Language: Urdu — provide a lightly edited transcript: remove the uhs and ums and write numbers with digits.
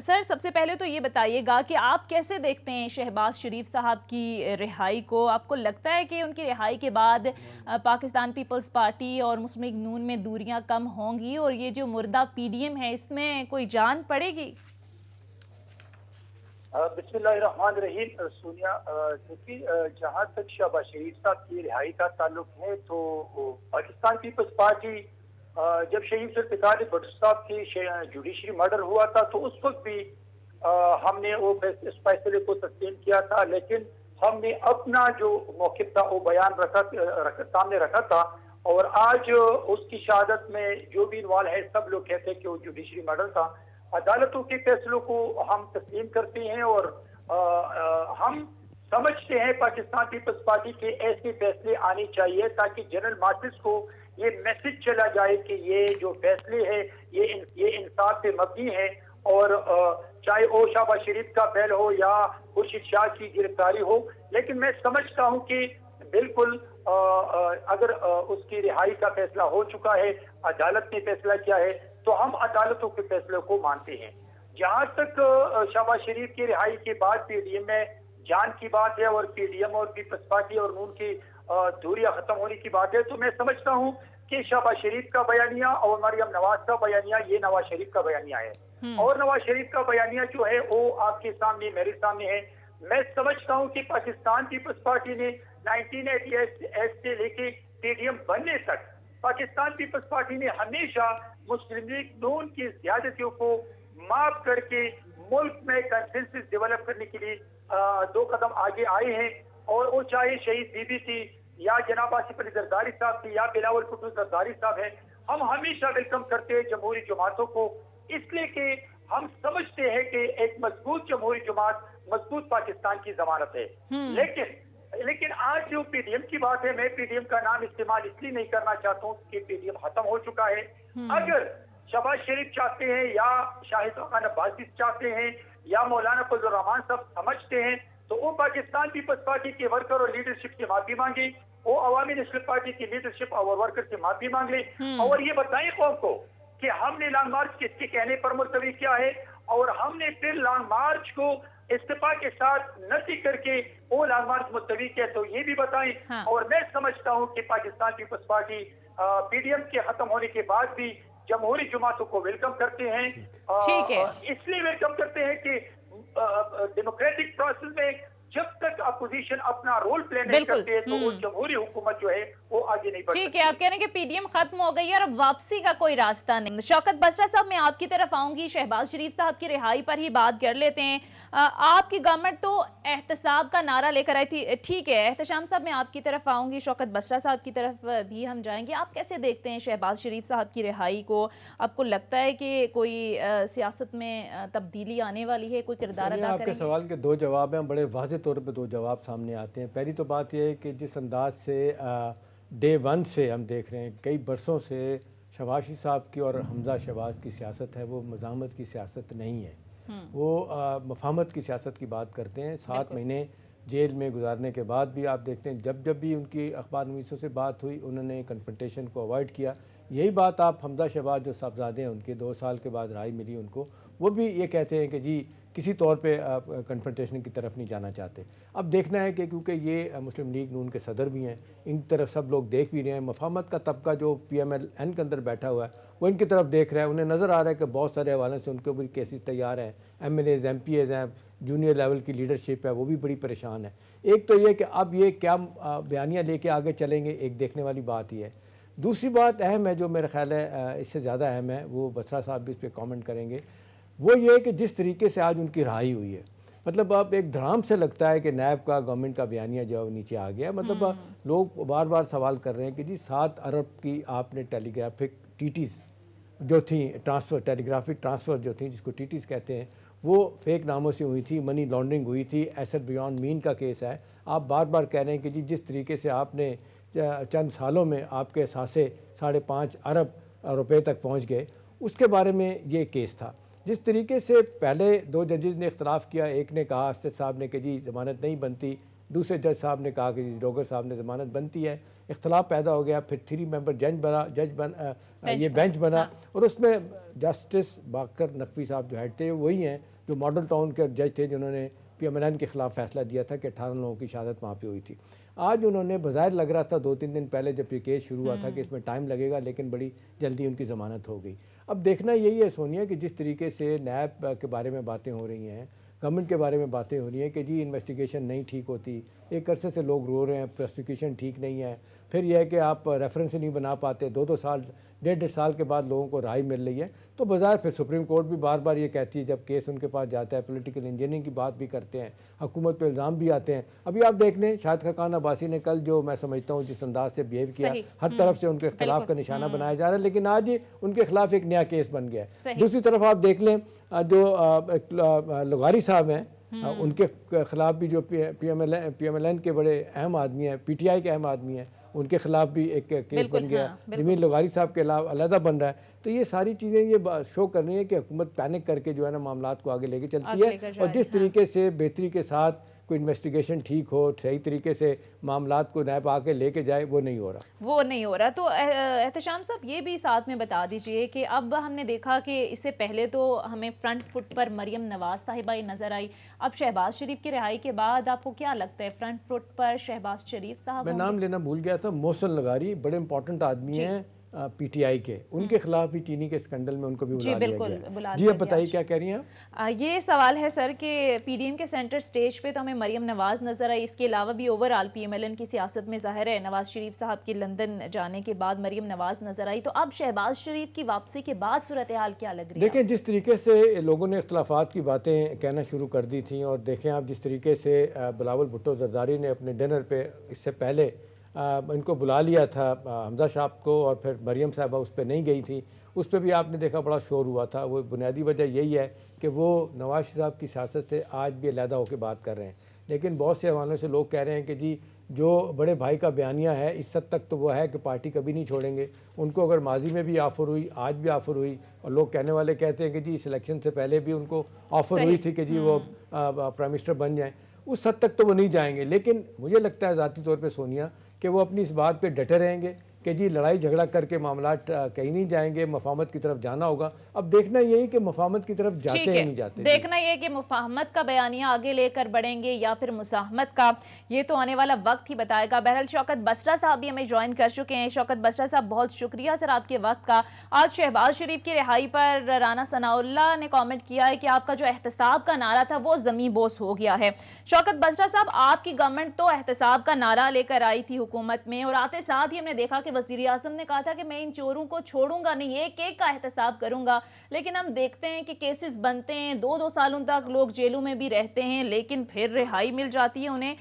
سر سب سے پہلے تو یہ بتائیے گا کہ آپ کیسے دیکھتے ہیں شہباز شریف صاحب کی رہائی کو؟ آپ کو لگتا ہے کہ ان کی رہائی کے بعد پاکستان پیپلز پارٹی اور مسلم لیگ نون میں دوریاں کم ہوں گی اور یہ جو مردہ پی ڈی ایم ہے اس میں کوئی جان پڑے گی؟ بسم اللہ الرحمن الرحیم. سونیا، جہاں تک شہباز شریف صاحب کی رہائی کا تعلق ہے تو پاکستان پیپلز پارٹی جب شہید ذوالفقار علی بھٹو صاحب کی جوڈیشری مرڈر ہوا تھا تو اس وقت بھی ہم نے اس فیصلے کو تسلیم کیا تھا، لیکن ہم نے اپنا جو موقف تھا وہ بیان سامنے رکھا تھا. اور آج اس کی شہادت میں جو بھی انوالو ہے سب لوگ کہتے ہیں کہ وہ جوڈیشری مرڈر تھا. عدالتوں کے فیصلوں کو ہم تسلیم کرتے ہیں اور ہم سمجھتے ہیں پاکستان پیپلز پارٹی کے ایسے فیصلے آنے چاہیے تاکہ جنرل ماسز کو یہ میسج چلا جائے کہ یہ جو فیصلے ہیں یہ انصاف پہ مبنی ہے. اور چاہے وہ شہباز شریف کا بیل ہو یا خورشید شاہ کی گرفتاری ہو، لیکن میں سمجھتا ہوں کہ بالکل اگر اس کی رہائی کا فیصلہ ہو چکا ہے، عدالت نے فیصلہ کیا ہے تو ہم عدالتوں کے فیصلے کو مانتے ہیں. جہاں تک شہباز شریف کی رہائی کے بعد پی ڈی ایم میں جان کی بات ہے اور پی ڈی ایم اور پیپلز پارٹی اور نون کی دوریاں ختم ہونے کی بات ہے، تو میں سمجھتا ہوں کہ شہباز شریف کا بیانیہ اور مریم نواز کا بیانیہ یہ نواز شریف کا بیانیہ ہے. اور نواز شریف کا بیانیہ جو ہے وہ آپ کے سامنے میرے سامنے ہے. میں سمجھتا ہوں کہ پاکستان پیپلز پارٹی نے 1988 سے لے کے پی ڈی ایم بننے تک پاکستان پیپلز پارٹی نے ہمیشہ مسلم لیگ نون کی زیادتیوں کو معاف کر کے ملک میں کنسنسس ڈیولپ کرنے کے لیے 2 قدم آگے آئے ہیں. اور وہ چاہے شہید بی بی تھی یا جناب آصف علی زرداری صاحب تھی یا بلاول بھٹو زرداری صاحب ہیں، ہم ہمیشہ ویلکم کرتے ہیں جمہوری جماعتوں کو، اس لیے کہ ہم سمجھتے ہیں کہ ایک مضبوط جمہوری جماعت مضبوط پاکستان کی ضمانت ہے. لیکن آج جو پی ڈی ایم کی بات ہے، میں پی ڈی ایم کا نام استعمال اس لیے نہیں کرنا چاہتا ہوں کہ پی ڈی ایم ختم ہو چکا ہے. اگر شہباز شریف چاہتے ہیں یا شاہد خان عباسی چاہتے ہیں یا مولانا فضل الرحمان صاحب سمجھتے ہیں تو وہ پاکستان پیپلز پارٹی کے ورکر اور لیڈرشپ سے معافی مانگے، وہ عوامی نیشنل پارٹی کی لیڈرشپ اور ورکر سے معافی مانگ لے اور یہ بتائیں قوم کو کہ ہم نے لانگ مارچ کس کے کہنے پر ملتوی کیا ہے اور ہم نے پھر لانگ مارچ کو استعفا کے ساتھ نفی کر کے وہ لانگ مارچ ملتوی کیا، تو یہ بھی بتائیں. اور میں سمجھتا ہوں کہ Pakistan Peoples Party P D M کے ختم ہونے کے بعد بھی جمہوری جماعتوں کو ویلکم کرتے ہیں. اس لیے ویلکم کرتے ہیں کہ ڈیموکریٹک پروسیس میں جب تک اپوزیشن اپنا رول پلے نہیں کرتے تو وہ جمہوری حکومت جو ہے وہ آگے نہیں بڑھ سکتی. ٹھیک ہے، آپ کہہ رہے ہیں کہ پی ڈی ایم ختم ہو گئی اور اب واپسی کا کوئی راستہ نہیں. شوکت بسرا صاحب میں آپ کی طرف آؤں گی، شہباز شریف صاحب کی رہائی پر ہی بات کر لیتے ہیں. آپ کی گورنمنٹ تو احتساب کا نعرہ لے کر آئی تھی، ٹھیک ہے. احتشام صاحب میں آپ کی طرف آؤں گی، شوکت بسرا صاحب کی طرف بھی ہم جائیں گے. آپ کیسے دیکھتے ہیں شہباز شریف صاحب کی رہائی کو؟ آپ کو لگتا ہے کہ کوئی سیاست میں تبدیلی آنے والی ہے، کوئی کردار ادا کریں گے؟ آپ کے سوال کے 2 جواب ہیں، بڑے واضح طور پہ 2 جواب سامنے آتے ہیں. پہلی تو بات یہ ہے کہ جس انداز سے ڈے 1 سے ہم دیکھ رہے ہیں، کئی برسوں سے شہباز شریف صاحب کی اور حمزہ شہباز کی سیاست ہے وہ مزاحمت کی سیاست نہیں ہے، وہ مفاہمت کی سیاست کی بات کرتے ہیں. 7 مہینے جیل میں گزارنے کے بعد بھی آپ دیکھتے ہیں جب بھی ان کی اخبار نویسوں سے بات ہوئی انہوں نے کنفرنٹیشن کو اوائڈ کیا. یہی بات آپ حمزہ شہباز جو صاحبزادے ہیں ان کے 2 سال کے بعد رہائی ملی ان کو، وہ بھی یہ کہتے ہیں کہ جی کسی طور پہ آپ کنفرنٹیشن کی طرف نہیں جانا چاہتے. اب دیکھنا ہے کہ کیونکہ یہ مسلم لیگ نون کے صدر بھی ہیں، ان کی طرف سب لوگ دیکھ بھی رہے ہیں. مفاہمت کا طبقہ جو پی ایم ایل این کے اندر بیٹھا ہوا ہے وہ ان کی طرف دیکھ رہا ہے. انہیں نظر آ رہا ہے کہ بہت سارے حوالے سے ان کے اوپر کیسز تیار ہیں، M L As M P As ہیں، جونیئر لیول کی لیڈرشپ ہے وہ بھی بڑی پریشان ہے. ایک تو یہ کہ اب یہ کیا بیانیہ لے کے آگے چلیں گے، ایک دیکھنے والی بات ہی ہے. دوسری بات اہم ہے جو میرا خیال ہے اس سے زیادہ اہم ہے، وہ بسرا صاحب بھی اس پہ کامنٹ کریں گے، وہ یہ کہ جس طریقے سے آج ان کی رہائی ہوئی ہے، مطلب اب ایک دھڑام سے لگتا ہے کہ نیب کا گورنمنٹ کا بیانیہ جو نیچے آ گیا. مطلب لوگ بار بار سوال کر رہے ہیں کہ جی 7 ارب کی آپ نے ٹیلی گرافک ٹیٹیز جو تھیں ٹرانسفر، ٹیلی گرافک ٹرانسفر جو تھیں جس کو ٹیٹیز کہتے ہیں، وہ فیک ناموں سے ہوئی تھی، منی لانڈرنگ ہوئی تھی، ایسٹ بیونڈ مین کا کیس ہے. آپ بار بار کہہ رہے ہیں کہ جی جس طریقے سے آپ نے چند سالوں میں آپ کے اثاثے 5.5 ارب روپے تک پہنچ گئے، اس کے بارے میں یہ کیس تھا. جس طریقے سے پہلے 2 ججز نے اختلاف کیا، ایک نے کہا اسد صاحب نے کہ جی ضمانت نہیں بنتی، دوسرے جج صاحب نے کہا کہ جی ڈوگر صاحب نے ضمانت بنتی ہے. اختلاف پیدا ہو گیا، پھر 3 ممبر یہ بینچ بنا، ہاں۔ اور اس میں جسٹس باقر نقوی صاحب جو ہیڈ تھے وہی ہیں جو ماڈل ٹاؤن کے جج تھے جنہوں نے پی ایم ایل این کے خلاف فیصلہ دیا تھا کہ 18 لوگوں کی شہادت وہاں پہ ہوئی تھی۔ آج انہوں نے بظاہر لگ رہا تھا 2-3 دن پہلے جب یہ کیس شروع ہوا تھا کہ اس میں ٹائم لگے گا، لیکن بڑی جلدی ان کی ضمانت ہو گئی۔ اب دیکھنا یہی ہے سونیا کہ جس طریقے سے نیب کے بارے میں باتیں ہو رہی ہیں، گورنمنٹ کے بارے میں باتیں ہو رہی ہیں کہ جی انویسٹیگیشن نہیں ٹھیک ہوتی، ایک عرصے سے لوگ رو رہے ہیں پروسیکیوشن ٹھیک نہیں ہے، پھر یہ ہے کہ آپ ریفرنس نہیں بنا پاتے، 2 سال 1.5 سال کے بعد لوگوں کو رہائی مل رہی ہے، تو بظاہر پھر سپریم کورٹ بھی بار بار یہ کہتی ہے جب کیس ان کے پاس جاتا ہے، پولیٹیکل انجینئرنگ کی بات بھی کرتے ہیں، حکومت پہ الزام بھی آتے ہیں۔ ابھی آپ دیکھ لیں شاہد خاقان عباسی نے کل جو میں سمجھتا ہوں جس انداز سے بیہیو کیا، ہر طرف سے ان کے اختلاف کا نشانہ بنایا جا رہا ہے، لیکن آج ہی ان کے خلاف ایک نیا کیس بن گیا ہے۔ دوسری طرف آپ دیکھ لیں جو لغاری صاحب ہیں، ان کے خلاف بھی جو پی ایم ایل این کے بڑے اہم آدمی ہیں، پی ٹی آئی کے اہم آدمی ہیں، ان کے خلاف بھی ایک کیس بن گیا، جمیل لغاری صاحب کے علاوہ علیحدہ بن رہا ہے۔ تو یہ ساری چیزیں یہ شو کر رہی ہیں کہ حکومت پینک کر کے جو ہے نا معاملات کو آگے لے کے چلتی ہے، اور جس طریقے سے بہتری کے ساتھ کوئی انویسٹیگیشن ٹھیک ہو، صحیح طریقے سے معاملات کو نیب آ کے لے کے جائے، وہ نہیں ہو رہا۔ تو احتشام صاحب یہ بھی ساتھ میں بتا دیجئے کہ اب ہم نے دیکھا کہ اس سے پہلے تو ہمیں فرنٹ فٹ پر مریم نواز صاحبہ نظر آئی، اب شہباز شریف کی رہائی کے بعد آپ کو کیا لگتا ہے فرنٹ فٹ پر شہباز شریف صاحب؟ میں نام لینا بھول گیا تھا، محسن لغاری بڑے امپورٹنٹ آدمی ہیں پی ٹی آئی کے، ان کے خلاف بھی چینی کے اسکینڈل میں ان کو بھی بلا دیا گیا۔ جی اب بتائیے کیا کہہ رہی ہیں آپ؟ یہ سوال ہے سر کہ پی ڈی ایم کے سینٹر سٹیج پہ تو ہمیں مریم نواز نظر آئی، اس کے علاوہ بھی overall P M L N کی سیاست میں ظاہر ہے نواز شریف صاحب کی لندن جانے کے بعد مریم نواز نظر آئی، تو اب شہباز شریف کی واپسی کے بعد صورتحال کیا لگ رہی ہے؟ دیکھیں جس طریقے سے لوگوں نے اختلافات کی باتیں کہنا شروع کر دی تھیں، اور دیکھیں آپ جس طریقے سے بلاول بھٹو زرداری نے اپنے ڈنر پہ اس سے پہلے ان کو بلا لیا تھا حمزہ صاحب کو، اور پھر مریم صاحبہ اس پہ نہیں گئی تھی، اس پہ بھی آپ نے دیکھا بڑا شور ہوا تھا۔ وہ بنیادی وجہ یہی ہے کہ وہ نواز صاحب کی سیاست سے آج بھی علیحدہ ہو کے بات کر رہے ہیں، لیکن بہت سے حوالوں سے لوگ کہہ رہے ہیں کہ جی جو بڑے بھائی کا بیانیہ ہے اس حد تک تو وہ ہے کہ پارٹی کبھی نہیں چھوڑیں گے۔ ان کو اگر ماضی میں بھی آفر ہوئی، آج بھی آفر ہوئی، اور لوگ کہنے والے کہتے ہیں کہ جی اس الیکشن سے پہلے بھی ان کو آفر ہوئی تھی کہ جی وہ پرائم منسٹر بن جائیں، اس حد تک تو وہ نہیں جائیں گے۔ لیکن مجھے لگتا ہے ذاتی طور پہ سونیا کہ وہ اپنی اس بات پہ ڈٹے رہیں گے کہ جی لڑائی جھگڑا کر کے معاملات کہیں نہیں جائیں گے، مفاہمت کی طرف جانا ہوگا۔ اب دیکھنا یہی کہ مفاہمت کی طرف جاتے ہیں نہیں جاتے، دیکھنا یہ کہ مفاہمت کا بیانیہ آگے لے کر بڑھیں گے یا پھر مساہمت کا، یہ تو آنے والا وقت ہی بتائے گا۔ بہرحال شوکت بسرا صاحب بھی ہمیں جوائن کر چکے ہیں۔ شوکت بسرا صاحب بہت شکریہ سر آپ کے وقت کا۔ آج شہباز شریف کی رہائی پر رانا ثناء اللہ نے کامنٹ کیا ہے کہ آپ کا جو احتساب کا نعرہ تھا وہ زمین بوس ہو گیا ہے۔ شوکت بسرا صاحب آپ کی گورنمنٹ تو احتساب کا نعرہ لے کر آئی تھی حکومت میں، اور آتے ساتھ ہی ہم نے دیکھا کہ وزیر اعظم نے کہا تھا کہ میں ان چوروں کو چھوڑوں گا نہیں، ایک ایک کا احتساب کروں گا، لیکن ہم دیکھتے ہیں کہ کیسز بنتے ہیں، 2 سالوں تک لوگ جیلوں میں بھی رہتے ہیں، لیکن پھر رہائی مل جاتی ہے انہیں۔